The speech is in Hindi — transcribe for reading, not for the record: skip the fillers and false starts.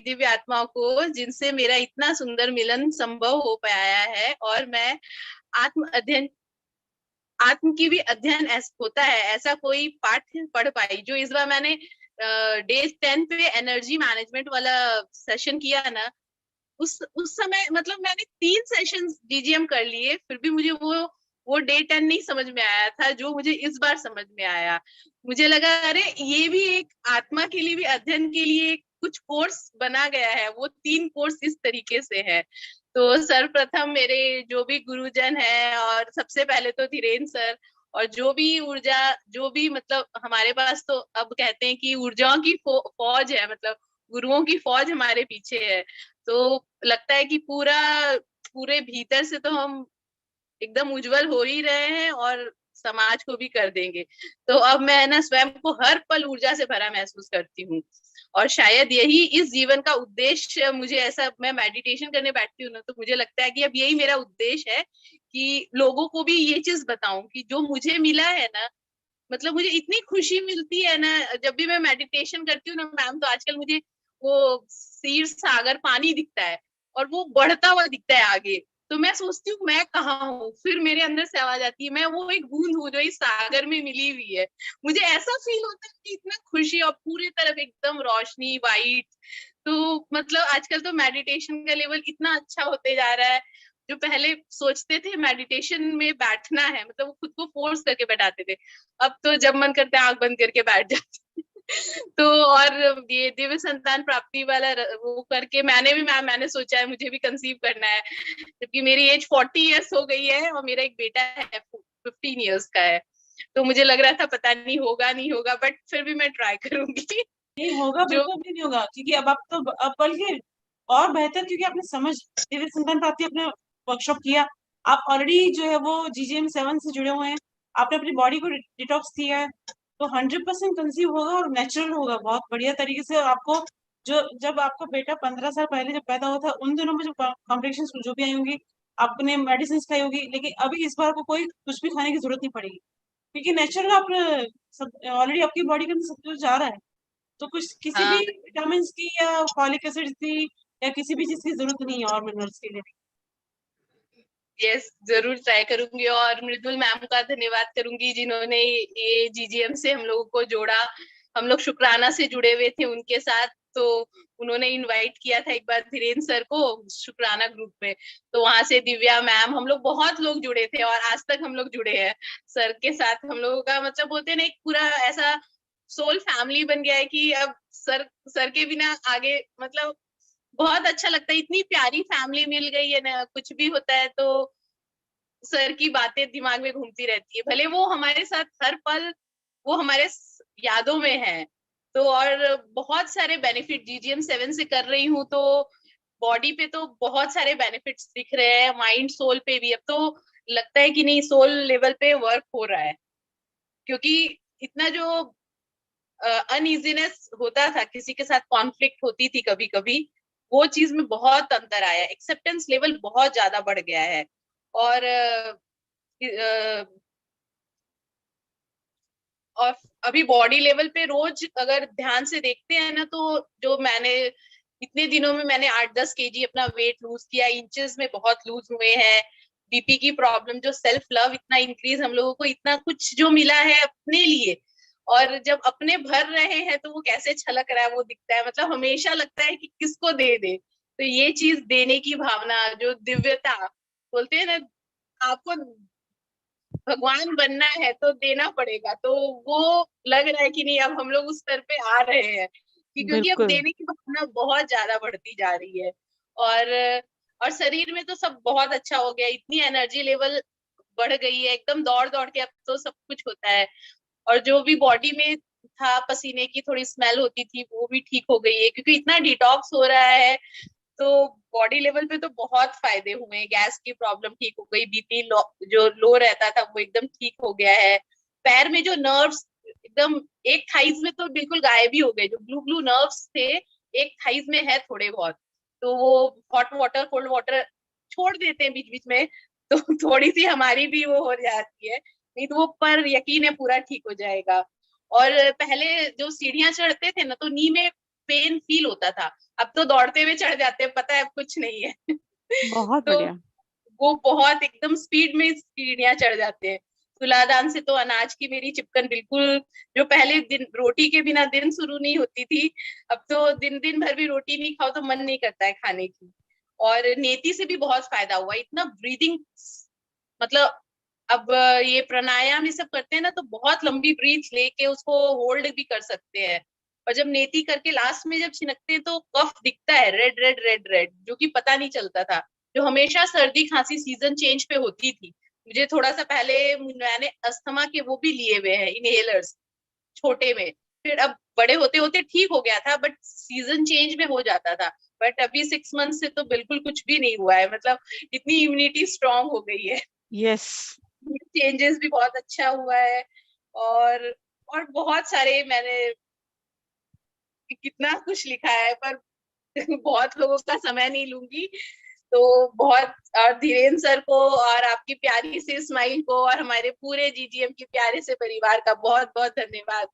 दिव्य आत्माओं को जिनसे मेरा इतना सुंदर मिलन संभव हो पाया है। और मैं आत्म की भी अध्ययन होता है, ऐसा कोई पाठ पढ़ पाई। जो इस बार मैंने डे 10 पे एनर्जी मैनेजमेंट वाला सेशन किया ना, उस समय मतलब मैंने 3 सेशन डीजीएम कर लिए, फिर भी मुझे वो डे 10 नहीं समझ में आया था जो मुझे इस बार समझ में आया। मुझे लगा अरे ये भी एक आत्मा के लिए भी अध्ययन के लिए कुछ कोर्स बना गया है। वो 3 कोर्स इस तरीके से है। तो सर्वप्रथम मेरे जो भी गुरुजन है, और सबसे पहले तो धीरेन्द्र सर, और जो भी ऊर्जा, जो भी मतलब हमारे पास तो अब कहते हैं कि ऊर्जाओं की फौज है, मतलब गुरुओं की फौज हमारे पीछे है। तो लगता है कि पूरे भीतर से तो हम एकदम उज्जवल हो ही रहे हैं और समाज को भी कर देंगे। तो अब मैं ना स्वयं को हर पल ऊर्जा से भरा महसूस करती हूँ। और शायद यही इस जीवन का उद्देश्य, मुझे ऐसा, मैं मेडिटेशन करने बैठती हूँ ना तो मुझे लगता है कि अब यही मेरा उद्देश्य है कि लोगों को भी ये चीज बताऊं कि जो मुझे मिला है ना, मतलब मुझे इतनी खुशी मिलती है ना जब भी मैं मेडिटेशन करती हूँ ना मैम। तो आजकल मुझे वो क्षीर सागर पानी दिखता है और वो बढ़ता हुआ दिखता है आगे। तो मैं सोचती हूँ मैं कहाँ हूँ, फिर मेरे अंदर से आवाज आती है मैं वो एक बूंद हूँ जो इस सागर में मिली हुई है। मुझे ऐसा फील होता है कि इतना खुशी, और पूरी तरफ एकदम रोशनी वाइट। तो मतलब आजकल तो मेडिटेशन का लेवल इतना अच्छा होते जा रहा है। जो पहले सोचते थे मेडिटेशन में बैठना है, मतलब वो खुद को फोर्स करके बैठाते थे, अब तो जब मन करता है आंख बंद करके बैठ जाते तो और ये दिव्य संतान प्राप्ति वाला वो करके मैंने सोचा है मुझे भी कंसीव करना है, जबकि मेरी एज 40 इयर्स हो गई है और मेरा एक बेटा है 15 इयर्स का है। तो मुझे लग रहा था पता नहीं होगा नहीं होगा, बट फिर भी मैं ट्राई करूंगी। नहीं होगा, जो बिल्कुल भी नहीं होगा, क्योंकि अब आप तो अब बल्कि और बेहतर, क्योंकि आपने समझ दिव्य संतान प्राप्ति अपने वर्कशॉप किया। आप ऑलरेडी जो है वो GGM 7 से जुड़े हुए हैं, आपने अपनी बॉडी को डिटॉक्स किया है, तो 100% कंसीव होगा और नेचुरल होगा बहुत बढ़िया तरीके से। और आपको जो, जब आपका बेटा 15 साल पहले जब पैदा हुआ था उन दिनों में जो कॉम्प्लिकेशन जो भी आई होंगी, आपने मेडिसिन खाई होगी, लेकिन अभी इस बार को कोई कुछ भी खाने की जरूरत नहीं पड़ेगी, क्योंकि नेचुरल आपने सब ऑलरेडी आपकी बॉडी के अंदर सब कुछ जा रहा है। तो कुछ किसी भी हाँ, विटामिन की या फॉलिक एसिड की या किसी भी चीज की जरूरत नहीं है और मिनरल्स के लिए। यस, जरूर ट्राई करूंगी। और मृदुल मैम का धन्यवाद करूंगी जिन्होंने ये जीजीएम से हम लोगों को जोड़ा। हम लोग शुक्राना से जुड़े हुए थे उनके साथ, तो उन्होंने इनवाइट किया था एक बार धीरेन्द्र सर को शुक्राना ग्रुप में। तो वहां से दिव्या मैम, हम लोग बहुत लोग जुड़े थे और आज तक हम लोग जुड़े हैं सर के साथ। हम लोगों का मतलब बोलते हैं ना एक पूरा ऐसा सोल फैमिली बन गया है कि अब सर के बिना आगे मतलब बहुत अच्छा लगता है। इतनी प्यारी फैमिली मिल गई है ना, कुछ भी होता है तो सर की बातें दिमाग में घूमती रहती है, भले वो हमारे साथ हर पल, वो हमारे यादों में है। तो और बहुत सारे बेनिफिट GGM 7 से कर रही हूँ, तो बॉडी पे तो बहुत सारे बेनिफिट्स दिख रहे हैं, माइंड सोल पे भी। अब तो लगता है कि नहीं, सोल लेवल पे वर्क हो रहा है। क्योंकि इतना जो अनइजीनेस होता था, किसी के साथ कॉन्फ्लिक्ट होती थी कभी कभी, वो चीज में बहुत अंतर आया, एक्सेप्टेंस लेवल बहुत ज्यादा बढ़ गया है। और और अभी बॉडी लेवल पे रोज अगर ध्यान से देखते हैं ना, तो जो मैंने इतने दिनों में मैंने 8-10 kg अपना वेट लूज किया, इंचेस में बहुत लूज हुए हैं। बीपी की प्रॉब्लम, जो सेल्फ लव इतना इंक्रीज, हम लोगों को इतना कुछ जो मिला है अपने लिए, और जब अपने भर रहे हैं तो वो कैसे छलक रहा है वो दिखता है। मतलब हमेशा लगता है कि किसको दे दे। तो ये चीज देने की भावना, जो दिव्यता बोलते हैं ना, आपको भगवान बनना है तो देना पड़ेगा। तो वो लग रहा है कि नहीं, अब हम लोग उस स्तर पे आ रहे हैं क्योंकि अब बिल्कुल। देने की भावना बहुत ज्यादा बढ़ती जा रही है। और और शरीर में तो सब बहुत अच्छा हो गया, इतनी एनर्जी लेवल बढ़ गई है, एकदम दौड़ दौड़ के अब तो सब कुछ होता है। और जो भी बॉडी में था, पसीने की थोड़ी स्मेल होती थी, वो भी ठीक हो गई है क्योंकि इतना डिटॉक्स हो रहा है। तो बॉडी लेवल पे तो बहुत फायदे हुए हैं। गैस की प्रॉब्लम ठीक हो गई, बीपी जो लो रहता था वो एकदम ठीक हो गया है। पैर में जो नर्व्स एकदम, एक थाइज में तो बिल्कुल गायब ही हो गए, जो ब्लू ब्लू नर्व्स थे एक थाइज में है थोड़े बहुत। तो वो हॉट वाटर कोल्ड वाटर छोड़ देते हैं बीच बीच में, तो थोड़ी सी हमारी भी वो हो जाती है, नहीं तो वो पर यकीन है पूरा ठीक हो जाएगा। और पहले जो सीढ़ियां चढ़ते थे ना, तो नी में पेन फील होता था। अब तो दौड़ते हुए चढ़ जाते हैं, पता है अब कुछ नहीं है। बहुत तो बढ़िया। वो बहुत एकदम स्पीड में सीढ़ियां चढ़ जाते हैं। तुलादान से तो अनाज की मेरी चिपकन बिल्कुल, जो पहले दिन रोटी के बिना दिन शुरू नहीं होती थी, अब तो दिन दिन भर भी रोटी नहीं खाओ तो मन नहीं करता है खाने की। और नेति से भी बहुत फायदा हुआ, इतना ब्रीदिंग, मतलब अब ये प्राणायाम ये सब करते हैं ना, तो बहुत लंबी ब्रीथ लेके उसको होल्ड भी कर सकते हैं। और जब नेति करके लास्ट में जब छिनकते हैं तो कफ दिखता है, रेड रेड रेड रेड, जो कि पता नहीं चलता था। जो हमेशा सर्दी खांसी सीजन चेंज पे होती थी, मुझे थोड़ा सा पहले मैंने अस्थमा के वो भी लिए हुए हैं इनहेलर्स, छोटे में। फिर अब बड़े होते होते ठीक हो गया था, बट सीजन चेंज में हो जाता था। बट अभी 6 मंथ से तो बिल्कुल कुछ भी नहीं हुआ है, मतलब इतनी इम्यूनिटी स्ट्रांग हो गई है। यस। चेंजेस भी बहुत अच्छा हुआ है। और और बहुत सारे मैंने कितना कुछ लिखा है, पर बहुत लोगों का समय नहीं लूंगी। तो बहुत, और धीरेन्द्र सर को और आपकी प्यारी से स्माइल को और हमारे पूरे जीजीएम के प्यारे से परिवार का बहुत बहुत धन्यवाद।